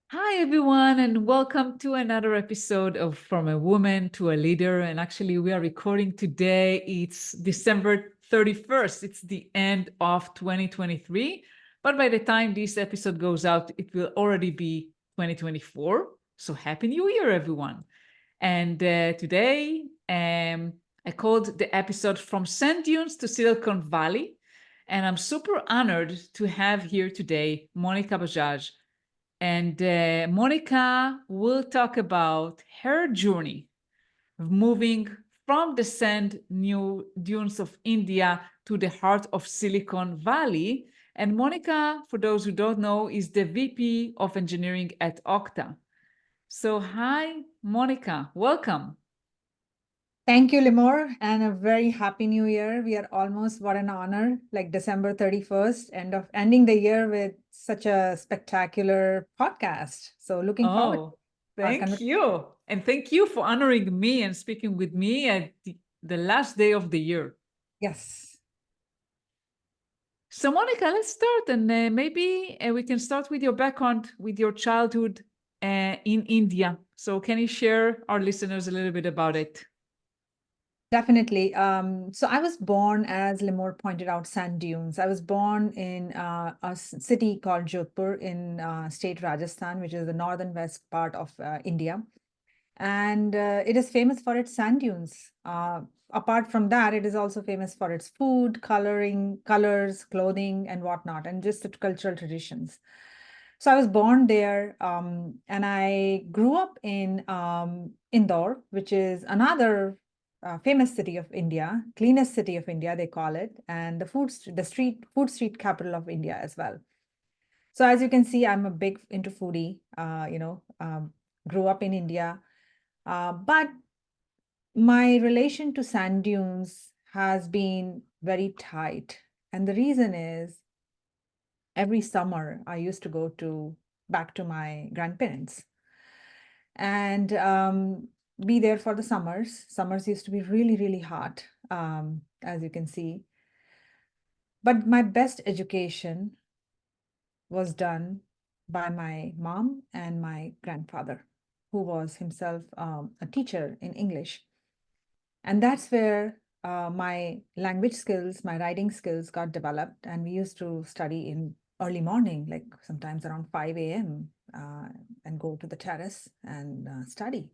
Hi, everyone, and welcome to another episode of From a Woman to a Leader. And actually, we are recording today. It's December 31st. It's the end of 2023. But by the time this episode goes out, it will already be 2024. So Happy New Year, everyone. And today, I called the episode From Sand Dunes to Silicon Valley. And I'm super honored to have here today Monica Bajaj. And Monica will talk about her journey of moving from the sand dunes of India to the heart of Silicon Valley. And Monica, for those who don't know, is the VP of Engineering at Okta. So, hi, Monica, welcome. Thank you, Limor, and a very happy new year. We are almost, what an honor, like December 31st, ending the year with such a spectacular podcast. So looking forward Oh, to our thank conversation. you. And thank you for honoring me and speaking with me at the last day of the year. Yes, So, Monica, let's start, and maybe we can start with your background, with your childhood in India. So, can you share our listeners a little bit about it? definitely. So I was born, as Limor pointed out, sand dunes. I was born in a city called Jodhpur in state Rajasthan, which is the northern west part of India. And it is famous for its sand dunes. Apart from that, it is also famous for its food, coloring, colors, clothing, and whatnot, and just the cultural traditions. So I was born there, and I grew up in Indore, which is another famous city of India, cleanest city of India, they call it, and food street capital of India as well. So as you can see, I'm a big into foodie. Grew up in India, but my relation to sand dunes has been very tight. And the reason is every summer I used to go to back to my grandparents and be there for the summers. Summers used to be really, really hot, as you can see. But my best education was done by my mom and my grandfather, who was himself a teacher in English. And that's where my language skills, my writing skills got developed. And we used to study in early morning, like sometimes around 5 a.m., and go to the terrace and study.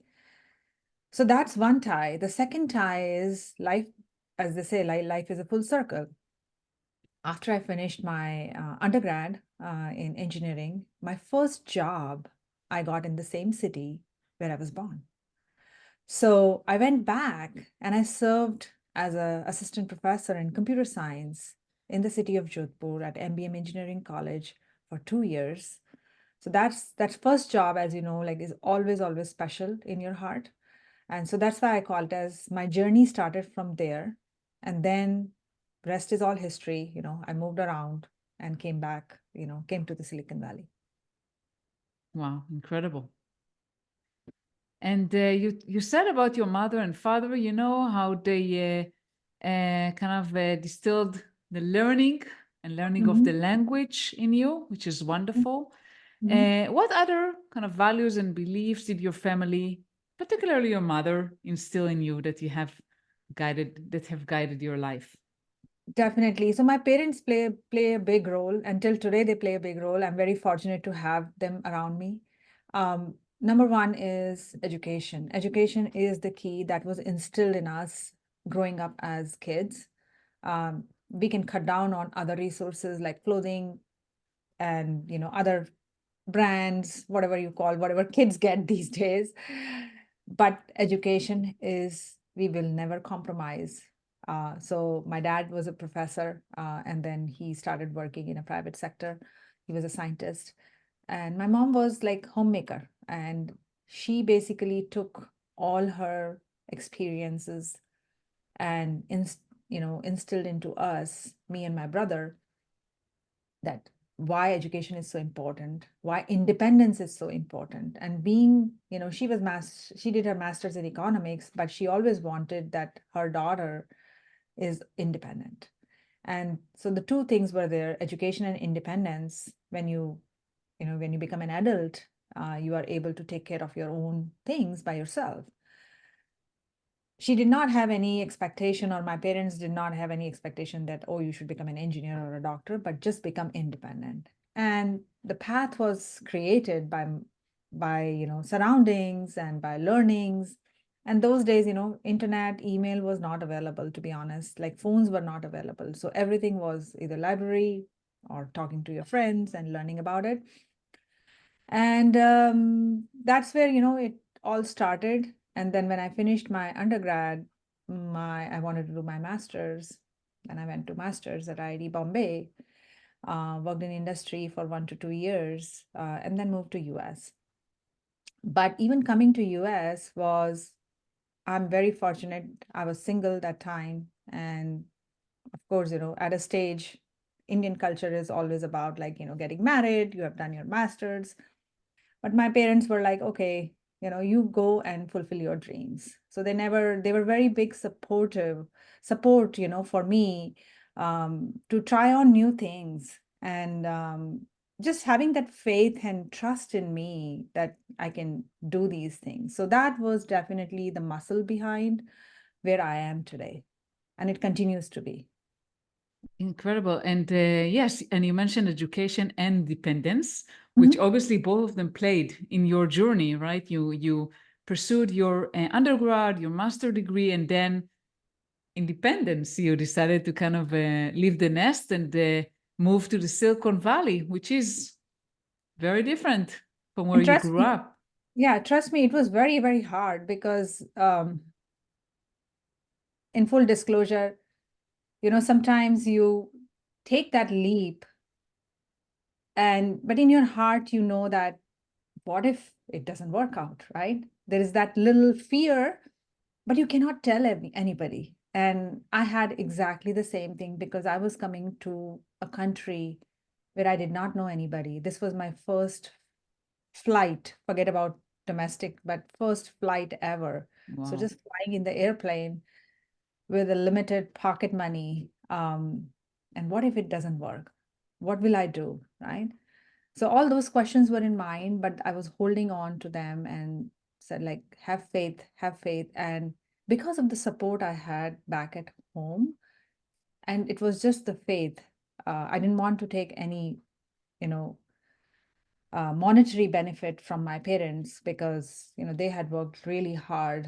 So that's one tie. The second tie is life, as they say, life is a full circle. After I finished my undergrad in engineering, my first job I got in the same city where I was born. So I went back and I served as an assistant professor in computer science in the city of Jodhpur at MBM Engineering College for 2 years. So that's that first job, as you know, like is always special in your heart. And so that's why I call it as my journey started from there. And then rest is all history. I moved around and came back, came to the Silicon Valley. Wow, incredible. And you said about your mother and father, how they kind of distilled the learning of the Mhm. language in you, which is wonderful. Mhm. What other kind of values and beliefs did your family, particularly your mother, instill in you that have guided your life? Definitely. So my parents play a big role. Until today, they play a big role. I'm very fortunate to have them around me. Number one is education. Education is the key that was instilled in us growing up as kids. We can cut down on other resources like clothing and other brands, whatever you call whatever kids get these days. But education is we will never compromise. So my dad was a professor, and then he started working in a private sector. He was a scientist, and my mom was like homemaker, and she basically took all her experiences and instilled into us, me and my brother, that why education is so important, why independence is so important. And being, she did her master's in economics, but she always wanted that her daughter is independent. And so the two things were there, education and independence. When you become an adult, You are able to take care of your own things by yourself. She did not have any expectation, or my parents did not have any expectation that, oh, you should become an engineer or a doctor, but just become independent. And the path was created by surroundings and by learnings. And those days, internet, email was not available, to be honest. Like phones were not available. So everything was either library or talking to your friends and learning about it. And that's where, it all started. And then when I finished my undergrad, I wanted to do my master's, and I went to master's at IIT Bombay, worked in industry for 1 to 2 years, and then moved to US. But even coming to US I'm very fortunate. I was single that time. And of course, at a stage, Indian culture is always about like, getting married, you have done your master's. But my parents were like, okay, you go and fulfill your dreams. So they were very big support, for me, to try on new things. And just having that faith and trust in me that I can do these things. So that was definitely the muscle behind where I am today. And it continues to be. Incredible. And yes, and you mentioned education and dependence, which Mhm. obviously both of them played in your journey, right? You pursued your undergrad, your master degree, and then independence. You decided to kind of leave the nest and move to the Silicon Valley, which is very different from where And you trust grew me, up. yeah, trust me, it was very, very hard because in full disclosure, sometimes you take that leap, but in your heart, you know that what if it doesn't work out, right? There is that little fear, but you cannot tell anybody. And I had exactly the same thing because I was coming to a country where I did not know anybody. This was my first flight, forget about domestic, but first flight ever. So Wow. just flying in the airplane with a limited pocket money. And what if it doesn't work? What will I do? Right. So all those questions were in mind, but I was holding on to them and said, like, have faith, have faith. And because of the support I had back at home, and it was just the faith, I didn't want to take any, you know, monetary benefit from my parents because, they had worked really hard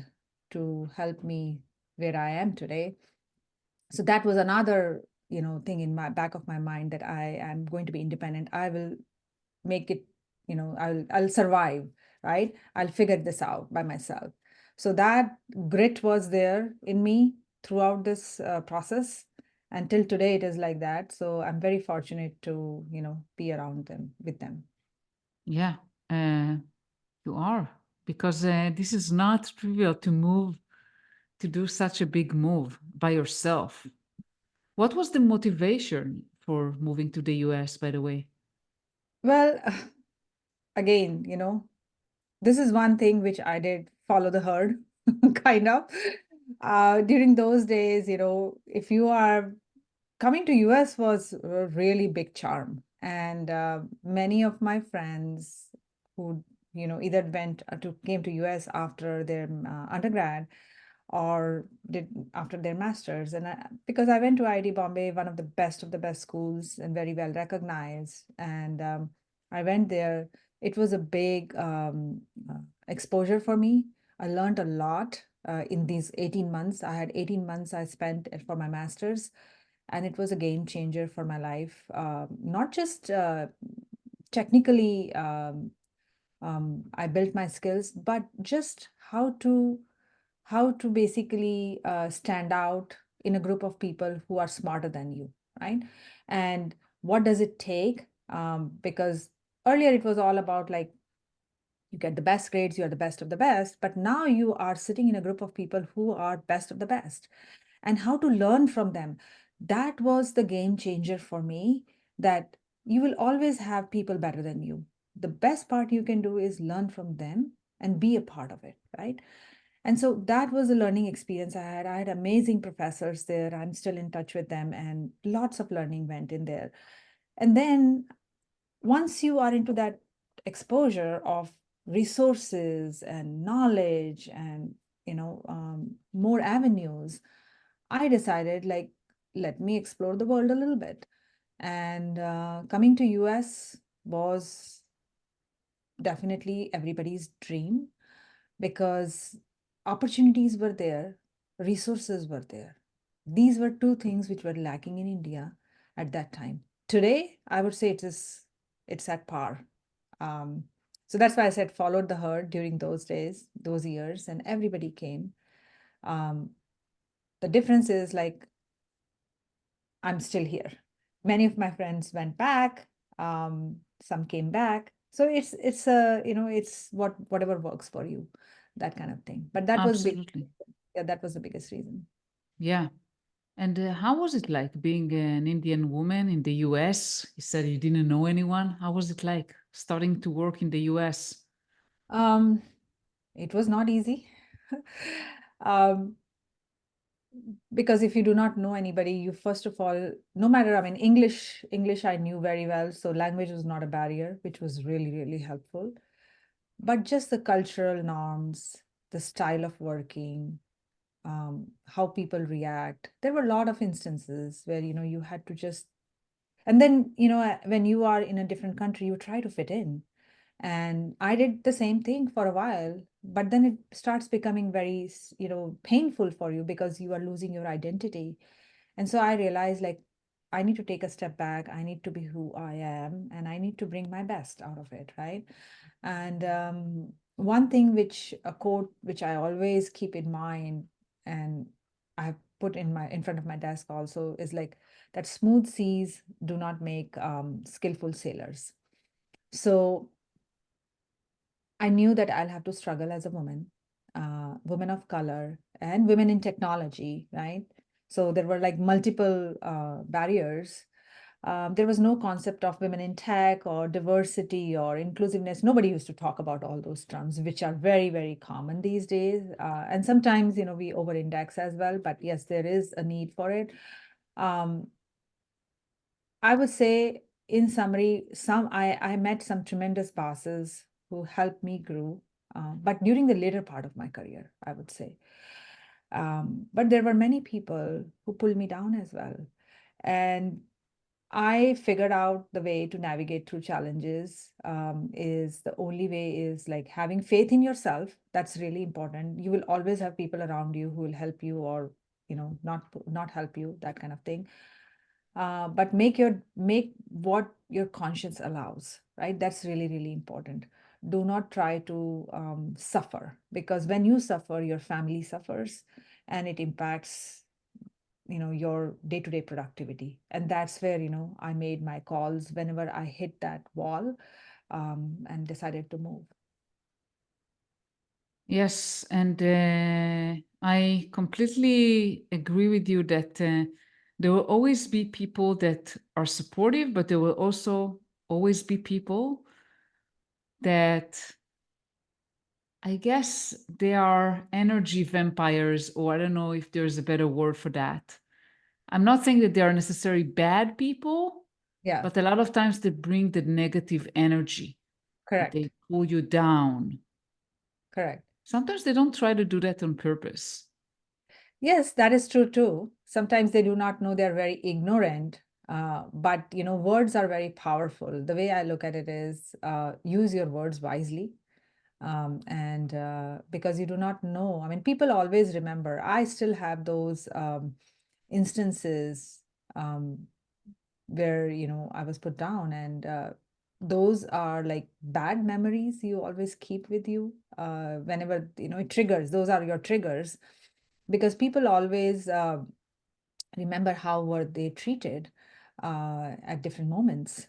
to help me where I am today. So that was another thing in my back of my mind, that I am going to be independent. I will make it, I'll survive, right? I'll figure this out by myself. So that grit was there in me throughout this process. Until today it is like that. So I'm very fortunate to be around them, with them. Yeah, uh, you are. Because this is not trivial to move, to do such a big move by yourself. What was the motivation for moving to the US, by the way? Well, again, this is one thing which I did follow the herd, kind of. During those days, if you are coming to US was a really big charm. And many of my friends who, either came to US after their undergrad or did after their masters. And because I went to IIT Bombay, one of the best schools and very well recognized. And I went there. It was a big exposure for me. I learned a lot in these 18 months. I had 18 months I spent for my master's, and it was a game changer for my life. Not just technically, I built my skills, but just how to basically stand out in a group of people who are smarter than you, right? And what does it take? Because earlier it was all about like you get the best grades, you are the best of the best, but now you are sitting in a group of people who are best of the best, and how to learn from them. That was the game changer for me, that you will always have people better than you. The best part you can do is learn from them and be a part of it, right? And so that was a learning experience I had. I had amazing professors there. I'm still in touch with them, and lots of learning went in there. And then once you are into that exposure of resources and knowledge and, more avenues, I decided, like, let me explore the world a little bit. And coming to US was definitely everybody's dream because opportunities were there, resources were there. These were two things which were lacking in India at that time. Today, I would say it's at par. Um, so that's why I said followed the herd during those days, those years, and everybody came. Um, the difference is, like, I'm still here. Many of my friends went back. Some came back. So it's a, it's whatever works for you, that kind of thing. But that was big. Absolutely. Yeah, that was the biggest reason. Yeah. And how was it like being an Indian woman in the US? You said you didn't know anyone. How was it like starting to work in the US? Um, it was not easy. um, because if you do not know anybody, you first of all, no matter, I mean, English I knew very well, so language was not a barrier, which was really, really helpful. But just the cultural norms, the style of working, how people react. There were a lot of instances where, you had to just, and then, when you are in a different country, you try to fit in. And I did the same thing for a while, but then it starts becoming very, painful for you because you are losing your identity. And so I realized, like, I need to take a step back. I need to be who I am, and I need to bring my best out of it, right? And one thing which a quote which I always keep in mind, and I've put in front of my desk also, is like that smooth seas do not make skillful sailors. So I knew that I'll have to struggle as a woman, woman of color, and women in technology, right? So there were like multiple barriers. There was no concept of women in tech or diversity or inclusiveness. Nobody used to talk about all those terms, which are very, very common these days. And sometimes, we over-index as well. But yes, there is a need for it. Um, I would say, in summary, I met some tremendous bosses who helped me grow, but during the later part of my career, I would say. But there were many people who pulled me down as well. And I figured out the way to navigate through challenges. Is the only way is like having faith in yourself. That's really important. You will always have people around you who will help you, or not help you, that kind of thing. But make what your conscience allows, right? That's really, really important. Do not try to suffer, because when you suffer, your family suffers, and it impacts your day-to-day productivity. And that's where I made my calls whenever I hit that wall, and decided to move. Yes, and I completely agree with you that there will always be people that are supportive, but there will also always be people that I guess they are energy vampires, or I don't know if there's a better word for that. I'm not saying that they are necessarily bad people, Yeah, but a lot of times they bring the negative energy and correct, they pull you down. correct. Sometimes they don't try to do that on purpose. Yes, that is true too. Sometimes they do not know, they're very ignorant. But words are very powerful. The way I look at it is, use your words wisely. And because you do not know, I mean, people always remember. I still have those instances, where I was put down, and those are like bad memories you always keep with you. Whenever it triggers, those are your triggers, because people always remember how were they treated at different moments.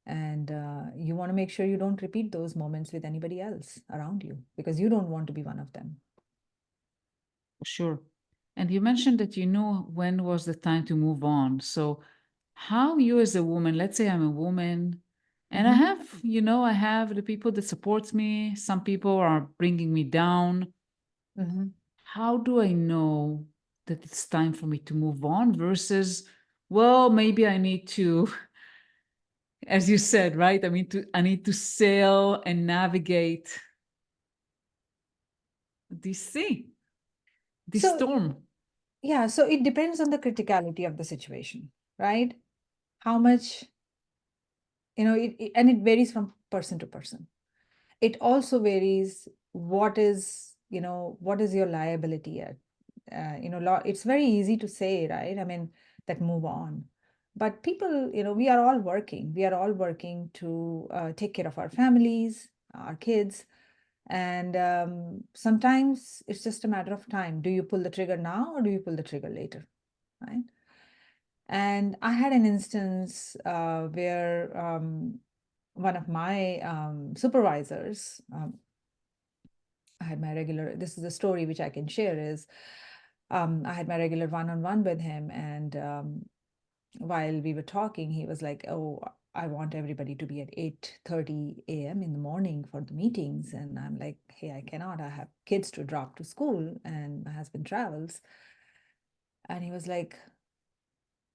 And you want to make sure you don't repeat those moments with anybody else around you, because you don't want to be one of them. Sure. And you mentioned that you know when was the time to move on. So, how you as a woman, let's say I'm a woman and I Mhm. have, I have the people that support me. Some people are bringing me down. Mhm. How do I know that it's time for me to move on versus, well, maybe I need to as you said, right? I mean, I need to sail and navigate this sea, this So, storm. yeah, so it depends on the criticality of the situation, right? How much, and it varies from person to person. It also varies what is your liability at. It's very easy to say, right? I mean, that move on. But people, we are all working to take care of our families, our kids. And sometimes it's just a matter of time. Do you pull the trigger now or do you pull the trigger later? Right. And I had an instance where one of my supervisors, I had my regular, this is a story which I can share is I had my regular one-on-one with him. And while we were talking, he was like, oh, I want everybody to be at 8:30 a.m. in the morning for the meetings. And I'm like, hey, I cannot. I have kids to drop to school and my husband travels. And he was like,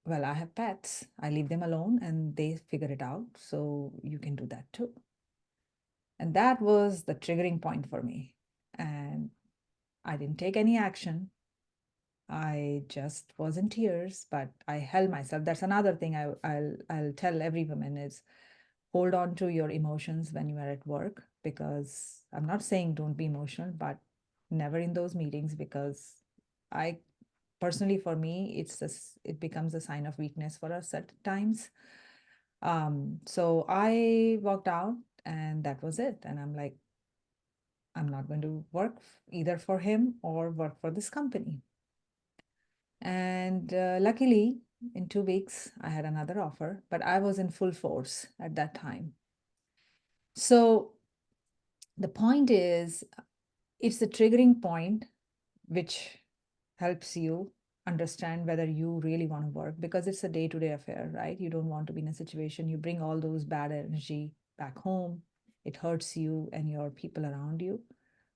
well, I have pets. I leave them alone and they figure it out. So you can do that too. And that was the triggering point for me. And I didn't take any action. I just was in tears, but I held myself. That's another thing I'll tell every woman is hold on to your emotions when you are at work, because I'm not saying don't be emotional, but never in those meetings, because I personally, for me, it becomes a sign of weakness for us at times. So I walked out and that was it. And I'm like, I'm not going to work either for him or work for this company. And luckily, in 2 weeks, I had another offer, but I was in full force at that time. So the point is, it's the triggering point which helps you understand whether you really want to work, because it's a day-to-day affair, right? You don't want to be in a situation you bring all those bad energy back home. It hurts you and your people around you.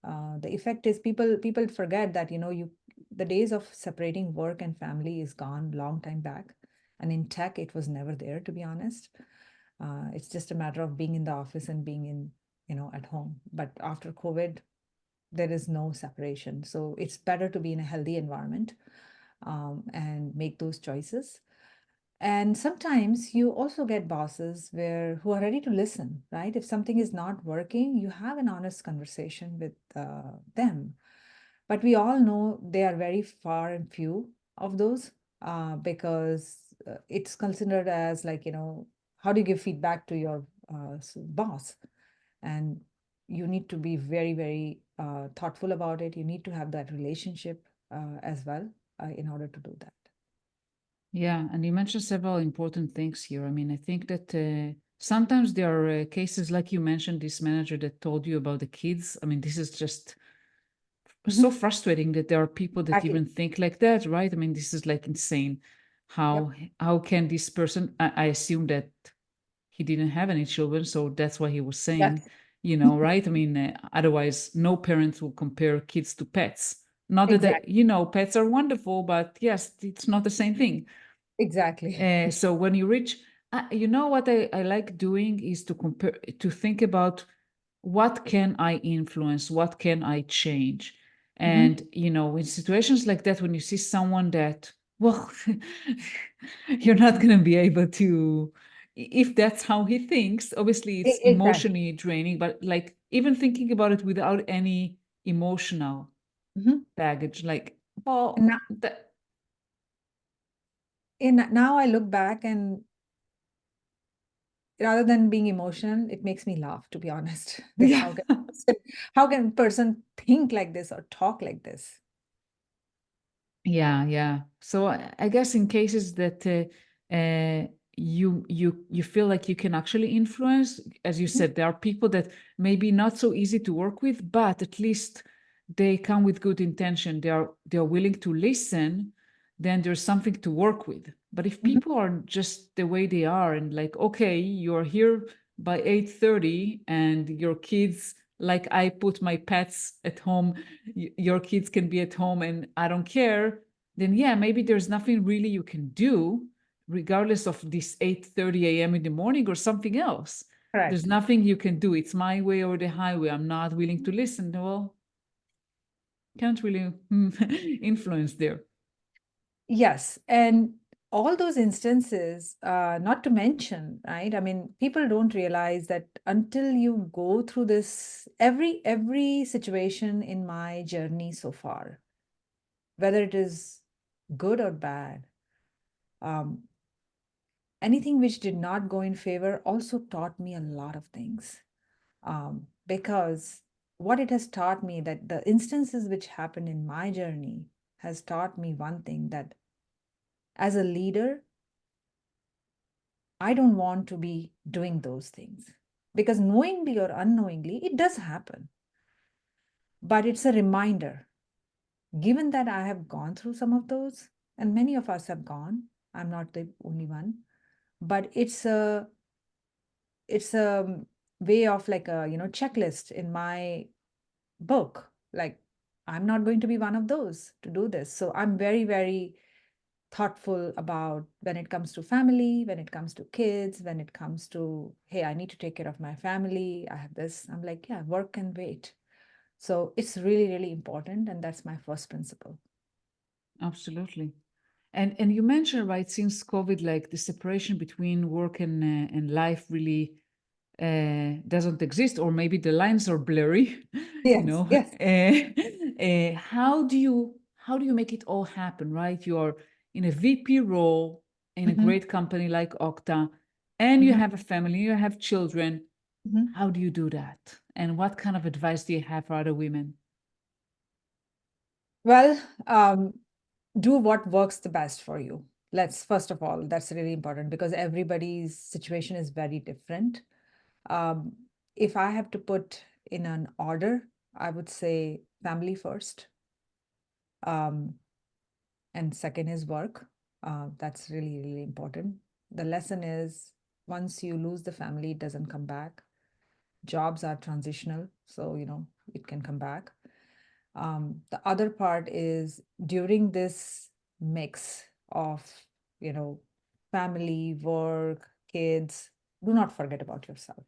The effect is people forget that the days of separating work and family is gone long time back, and in tech it was never there, to be honest. It's just a matter of being in the office and being in at home. But after COVID, there is no separation. So it's better to be in a healthy environment and make those choices. And sometimes you also get bosses who are ready to listen, right? If something is not working, you have an honest conversation with them. But we all know they are very far and few of those because it's considered as like, how do you give feedback to your boss? And you need to be very, very thoughtful about it. You need to have that relationship as well in order to do that. Yeah, and you mentioned several important things here. I mean, I think that sometimes there are cases like you mentioned, this manager that told you about the kids. I mean, this is just so Mhm. frustrating that there are people that Exactly. even think like that, right? I mean, this is like insane. Yep. How can this person? I assume that he didn't have any children, so that's why he was saying, Yes. right? I mean, otherwise, no parent will compare kids to pets. Not that Exactly. pets are wonderful, but yes, it's not the same thing. Exactly. So when you reach, what I like doing is to compare, to think about what can I influence, what can I change. Mhm. And, in situations like that, when you see someone that, well, you're not going to be able to, if that's how he thinks, obviously it's Exactly. emotionally draining, but like even thinking about it without any emotional Mhm. baggage, like, And well, now, now I look back and rather than being emotional, it makes me laugh, to be honest. That yeah. how can a person think like this or talk like this? Yeah, yeah. So I guess in cases that you feel like you can actually influence, as you Mhm. said, there are people that maybe not so easy to work with, but at least they come with good intention. They are willing to listen. Then there's something to work with. But if Mhm. people are just the way they are and like, okay, you're here by 8:30 and your kids, like I put my pets at home, your kids can be at home and I don't care, then yeah, maybe there's nothing really you can do. regardless of this 8:30 a.m. in the morning or something else. There's Correct. nothing you can do. It's my way or the highway. I'm not willing to listen. Well, can't really influence there. Yes, and all those instances, not to mention, right? I mean, people don't realize that until you go through this, every situation in my journey so far, whether it is good or bad, um, anything which did not go in favor also taught me a lot of things. Because what it has taught me, that the instances which happened in my journey has taught me one thing, that as a leader, I don't want to be doing those things, because knowingly or unknowingly, it does happen. But it's a reminder, given that I have gone through some of those, and many of us have gone, I'm not the only one, but it's a way of like a, checklist in my book. Like, I'm not going to be one of those to do this. So I'm very, very thoughtful about when it comes to family, when it comes to kids, when it comes to, hey, I need to take care of my family. I have this. I'm like, yeah, work can wait. So it's really, really important. And that's my first principle. Absolutely. And you mentioned, right, since COVID, like the separation between work and life really doesn't exist, or maybe the lines are blurry, you Yes, know. yes. How do you make it all happen, right? You're in a VP role in a Mhm, great company like Okta, and you mhm, have a family, you have children. mhm. How do you do that? And what kind of advice do you have for other women? Well, do what works the best for you. Let's, first of all, that's really important because everybody's situation is very different. Um, if I have to put in an order, I would say family first, um, and second is work. That's really, really important. The lesson is, once you lose the family, it doesn't come back. Jobs are transitional, so it can come back. The other part is, during this mix of you know family, work, kids, do not forget about yourself.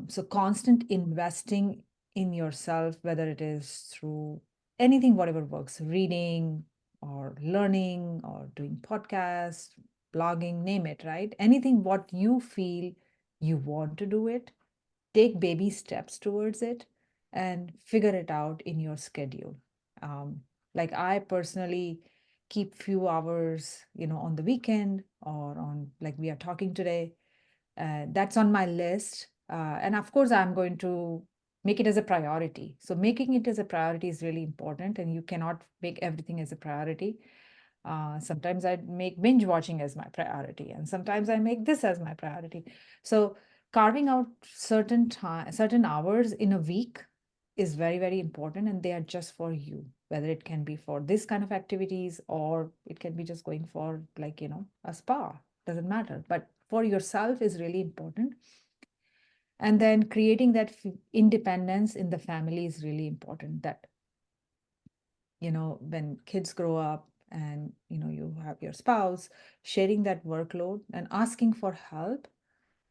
So constant investing in yourself, whether it is through anything, whatever works, reading or learning or doing podcasts, blogging, name it, right? Anything what you feel you want to do it, take baby steps towards it and figure it out in your schedule. Like, I personally keep few hours, on the weekend, or on, like we are talking today, that's on my list. And of course, I'm going to make it as a priority. So making it as a priority is really important, and you cannot make everything as a priority. Sometimes I make binge watching as my priority, and sometimes I make this as my priority. So carving out certain time, certain hours in a week is very, very important, and they are just for you. Whether it can be for this kind of activities, or it can be just going for, like, a spa, doesn't matter. But for yourself is really important. And then creating that independence in the family is really important. That when kids grow up, and you have your spouse, sharing that workload and asking for help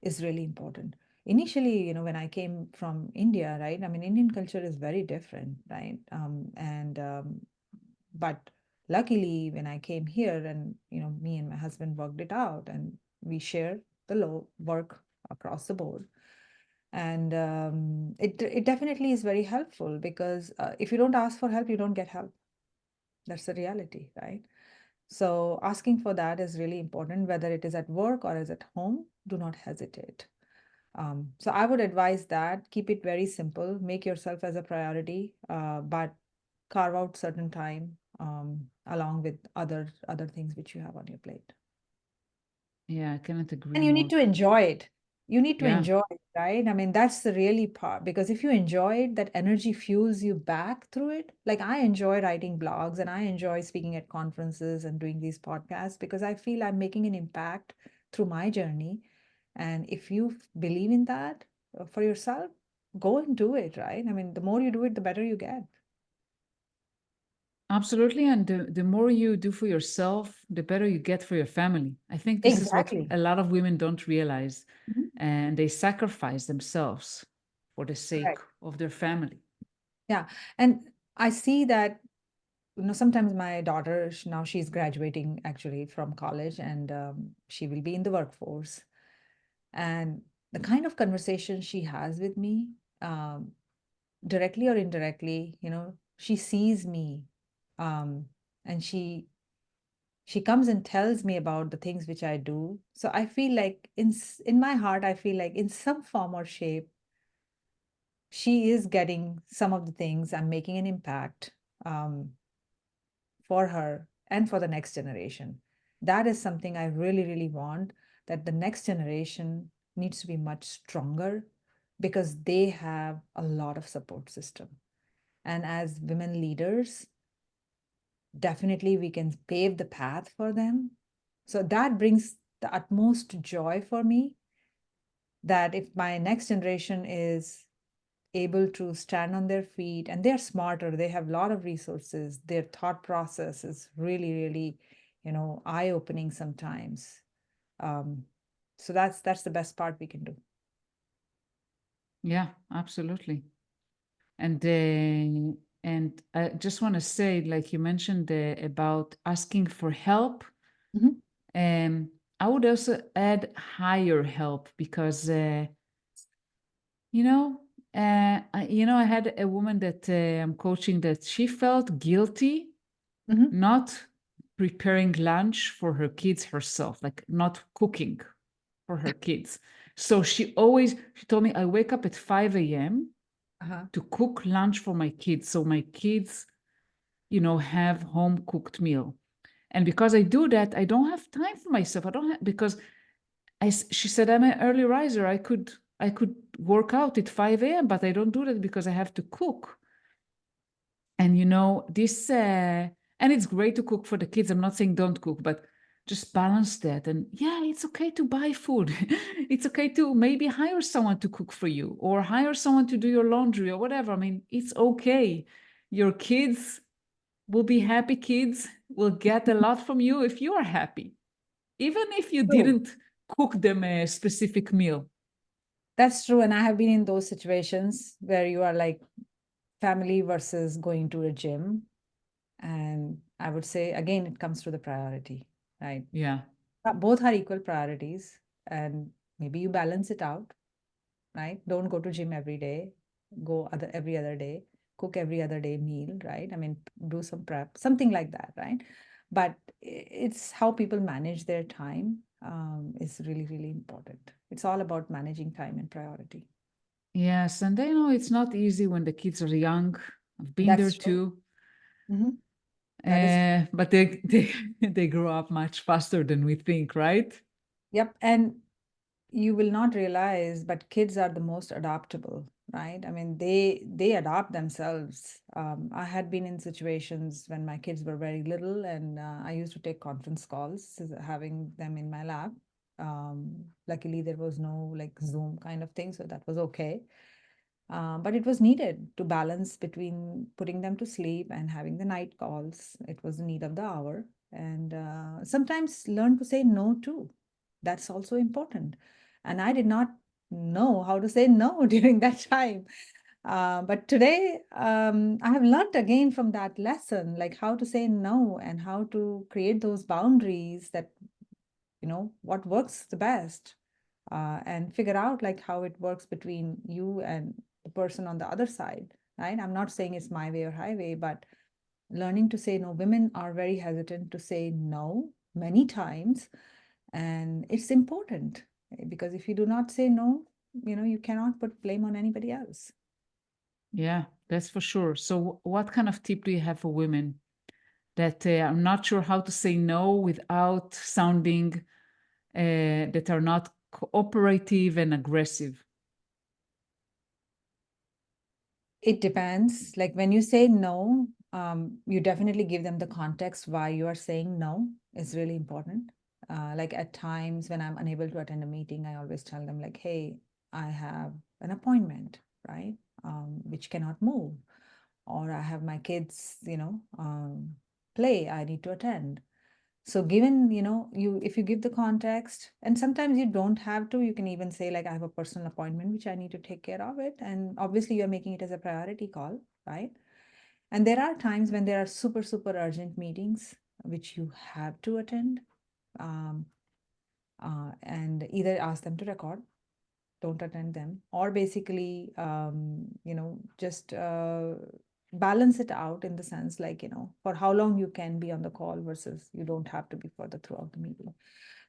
is really important. Initially, when I came from India, right? I mean, Indian culture is very different, right? And But luckily, when I came here, and me and my husband worked it out, and we share the low work across the board. And it definitely is very helpful, because if you don't ask for help, you don't get help. That's the reality, right? So asking for that is really important, whether it is at work or is at home. Do not hesitate. So I would advise that keep it very simple, make yourself as a priority, but carve out certain time, along with other things which you have on your plate. Yeah, I cannot agree And you need more. to enjoy it. You need to Yeah. enjoy it, right? I mean, that's the really part, because if you enjoy it, that energy fuels you back through it. Like, I enjoy writing blogs, and I enjoy speaking at conferences and doing these podcasts, because I feel I'm making an impact through my journey. And if you believe in that for yourself, go and do it, right? I mean, the more you do it, the better you get. Absolutely. And the more you do for yourself, the better you get for your family. I think this is what Exactly. a lot of women don't realize. Mhm. And they sacrifice themselves for the sake Correct. of their family. Yeah. And I see that, sometimes my daughter, now she's graduating actually from college, and she will be in the workforce. And the kind of conversation she has with me, um, directly or indirectly, she sees me, um, and she comes and tells me about the things which I do. So I feel like in my heart, I feel like in some form or shape, she is getting some of the things. I'm making an impact um, for her and for the next generation. That is something I really, really want, that the next generation needs to be much stronger because they have a lot of support system. And as women leaders, definitely we can pave the path for them. So that brings the utmost joy for me, that if my next generation is able to stand on their feet and they're smarter, they have a lot of resources, their thought process is really, really, eye-opening sometimes. um, so that's the best part we can do. Yeah, absolutely. And I just want to say, like you mentioned about asking for help. Mhm. Um, I would also add higher help because you know, I had a woman that I'm coaching that she felt guilty Mhm. not preparing lunch for her kids herself, like not cooking for her kids. So she told me, I wake up at 5 a.m. Uh-huh. to cook lunch for my kids. So my kids, have home cooked meal. And because I do that, I don't have time for myself. I don't have, because she said, I'm an early riser. I could work out at 5 a.m., but I don't do that because I have to cook. And this and it's great to cook for the kids. I'm not saying don't cook, but just balance that. And yeah, it's okay to buy food. It's okay to maybe hire someone to cook for you or hire someone to do your laundry or whatever. I mean, it's okay. Your kids will be happy. Kids will get a lot from you if you are happy, even if you True. didn't cook them a specific meal. That's true. And I have been in those situations where you are like family versus going to a gym. And I would say, again, it comes to the priority, right? Yeah. Both are equal priorities, and maybe you balance it out, right? Don't go to gym every day, go every other day, cook every other day meal, right? I mean, do some prep, something like that, right? But it's how people manage their time is really, really important. It's all about managing time and priority. Yes. And they know it's not easy when the kids are young. I've been there That's true. too. Mhm. That is, But they grow up much faster than we think, right? yep. And you will not realize, but kids are the most adaptable, right? I mean, they adapt themselves. I had been in situations when my kids were very little, and I used to take conference calls, having them in my lap. Luckily, there was no like Zoom kind of thing, so that was okay. But it was needed to balance between putting them to sleep and having the night calls. It was the need of the hour. And sometimes learn to say no too. That's also important. And I did not know how to say no during that time. But today, I have learned again from that lesson, like how to say no and how to create those boundaries that, what works the best, and figure out like how it works between you and the person on the other side, right? I'm not saying it's my way or highway, but learning to say no. Women are very hesitant to say no many times, and it's important because if you do not say no, you cannot put blame on anybody else. Yeah, that's for sure. So, what kind of tip do you have for women that I'm not sure how to say no without sounding that are not cooperative and aggressive? It depends. Like when you say no, you definitely give them the context why you are saying no is really important. Like at times when I'm unable to attend a meeting, I always tell them like, hey, I have an appointment, right? Which cannot move. or I have my kids, play I need to attend. So given, if you give the context, and sometimes you don't have to, you can even say like, I have a personal appointment, which I need to take care of it. And obviously you're making it as a priority call, right? And there are times when there are super, super urgent meetings, which you have to attend. Um, and either ask them to record, don't attend them, or basically, just balance it out in the sense like, for how long you can be on the call versus you don't have to be further throughout the meeting.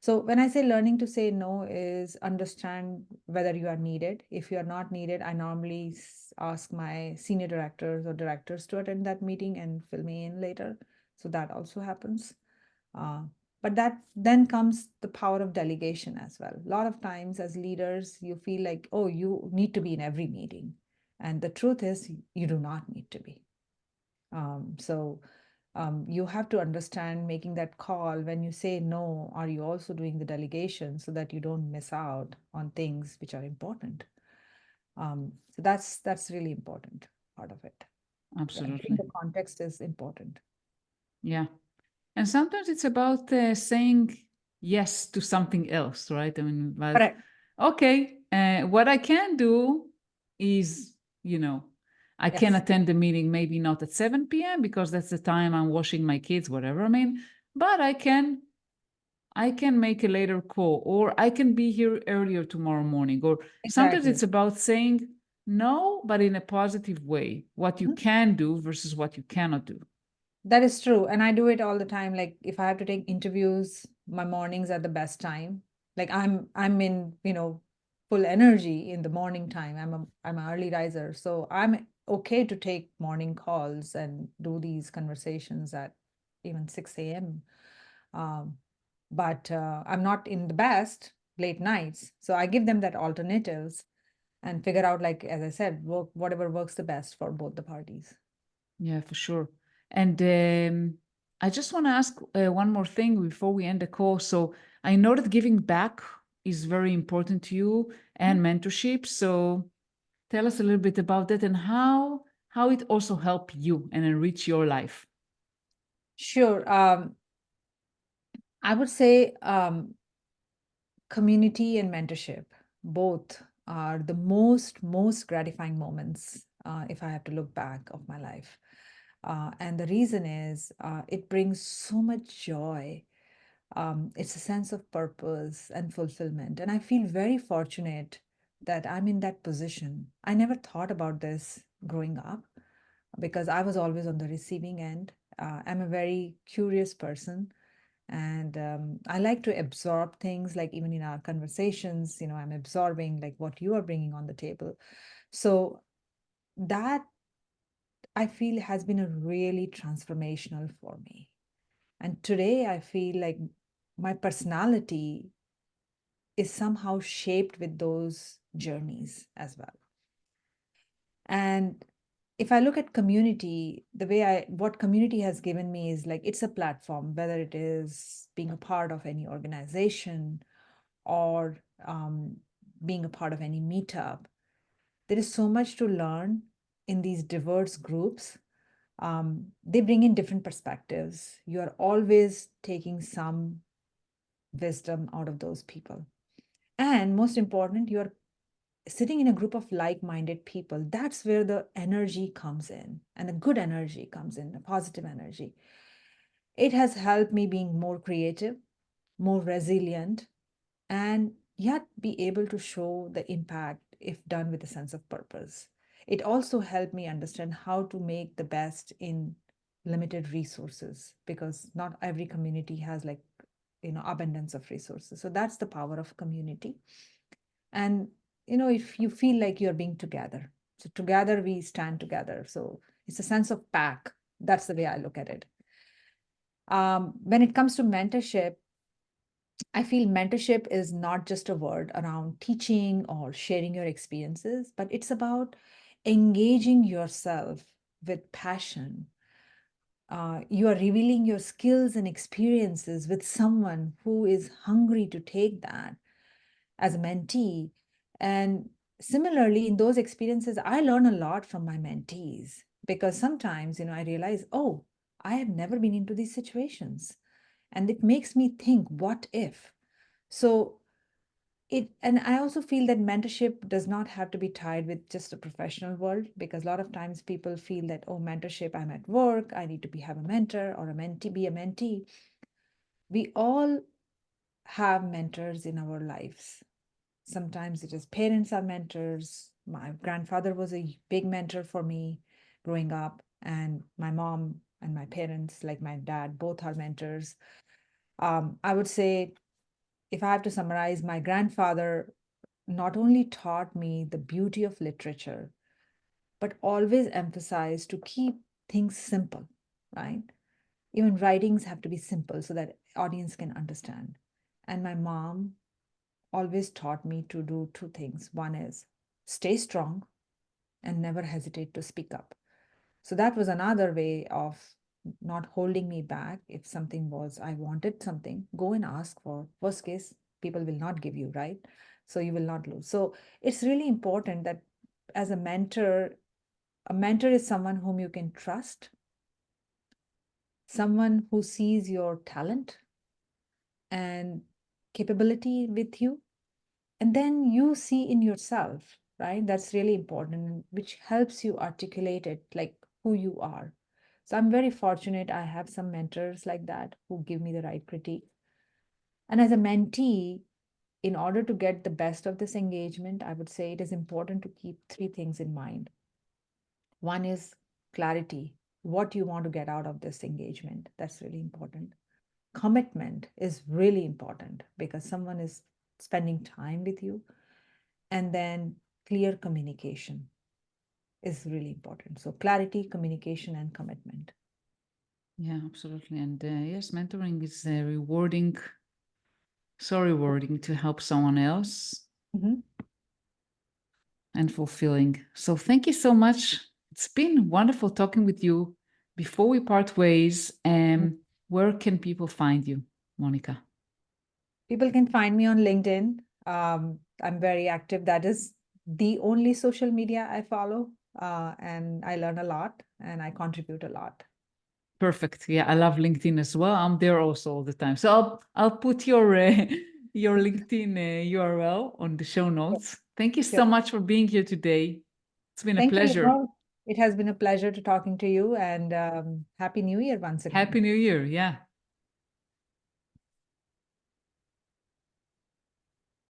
So when I say learning to say no is understand whether you are needed. If you are not needed, I normally ask my senior directors or directors to attend that meeting and fill me in later. So that also happens. Uh, but that then comes the power of delegation as well. A lot of times as leaders, you feel like, oh, you need to be in every meeting. And the truth is, you do not need to be. You have to understand making that call when you say no, are you also doing the delegation so that you don't miss out on things which are important? So that's really important part of it. I think Absolutely. the context is important. Yeah. And sometimes it's about saying yes to something else, right? I mean, but Correct. okay, what I can do is, you know, I can Yes. attend the meeting, maybe not at 7 p.m. because that's the time I'm washing my kids, whatever. I mean, but I can make a later call, or I can be here earlier tomorrow morning. Or sometimes Exactly. it's about saying no, but in a positive way, what you Mhm. can do versus what you cannot do. That is true. And I do it all the time. Like if I have to take interviews, my mornings are the best time. Like I'm in, full energy in the morning time. I'm an early riser. So I'm okay to take morning calls and do these conversations at even 6 a.m. Um, but I'm not in the best late nights. So I give them that alternatives and figure out, like, as I said, whatever works the best for both the parties. Yeah, for sure. And I just want to ask one more thing before we end the call. So I know that giving back is very important to you and mentorship. So tell us a little bit about that and how it also help you and enrich your life. Sure. I would say community and mentorship both are the most gratifying moments if I have to look back of my life. And the reason is it brings so much joy. It's a sense of purpose and fulfillment. And I feel very fortunate that I'm in that position. I never thought about this growing up because I was always on the receiving end. I'm a very curious person, and I like to absorb things, like even in our conversations, I'm absorbing like what you are bringing on the table. So that I feel has been a really transformational for me. And today I feel like my personality is somehow shaped with those journeys as well. And if I look at community, what community has given me is like it's a platform, whether it is being a part of any organization or being a part of any meetup. There is so much to learn in these diverse groups. They bring in different perspectives. You are always taking some wisdom out of those people. And most important, you're sitting in a group of like-minded people. That's where the energy comes in, and the good energy comes in, the positive energy. It has helped me being more creative, more resilient, and yet be able to show the impact if done with a sense of purpose. It also helped me understand how to make the best in limited resources, because not every community has like abundance of resources. So that's the power of community. And if you feel like you're being together, so together we stand together. So it's a sense of pack. That's the way I look at it. When it comes to mentorship, I feel mentorship is not just a word around teaching or sharing your experiences, but it's about engaging yourself with passion. You are revealing your skills and experiences with someone who is hungry to take that as a mentee. And similarly, in those experiences, I learn a lot from my mentees. because sometimes, I realize, oh, I have never been into these situations. And it makes me think, what if? So and I also feel that mentorship does not have to be tied with just a professional world, because a lot of times people feel that, oh, mentorship, I'm at work, I need to have a mentor or a mentee, be a mentee. We all have mentors in our lives. Sometimes it is parents are mentors. My grandfather was a big mentor for me growing up, and my mom and my parents, like my dad, both are mentors. I would say, if I have to summarize, my grandfather not only taught me the beauty of literature, but always emphasized to keep things simple, right? Even writings have to be simple so that audience can understand. And my mom always taught me to do two things. One is stay strong and never hesitate to speak up. So that was another way of not holding me back. If something was, I wanted something, go and ask for. Worst case, people will not give you, right? So you will not lose. So it's really important that as a mentor is someone whom you can trust, someone who sees your talent and capability with you, and then you see in yourself, right? That's really important, which helps you articulate it like who you are. So I'm very fortunate I have some mentors like that who give me the right critique. And as a mentee, in order to get the best of this engagement, I would say it is important to keep three things in mind. One is clarity, what you want to get out of this engagement. That's really important. Commitment is really important because someone is spending time with you. And then clear communication is really important. So clarity, communication, and commitment. Yeah, absolutely. And yes, mentoring is rewarding, so rewarding to help someone else Mhm. and fulfilling. So thank you so much. It's been wonderful talking with you. Before we part ways, where can people find you, Monica? People can find me on LinkedIn. I'm very active. That is the only social media I follow. And I learn a lot and I contribute a lot. Perfect. Yeah, I love LinkedIn as well. I'm there also all the time. So I'll put your your LinkedIn URL on the show Sure. notes. Thank you so Sure. much for being here today. It's been a Thank you, pleasure. Lenore. It has been a pleasure to talking to you, and Happy New Year once again. Happy New Year. Yeah.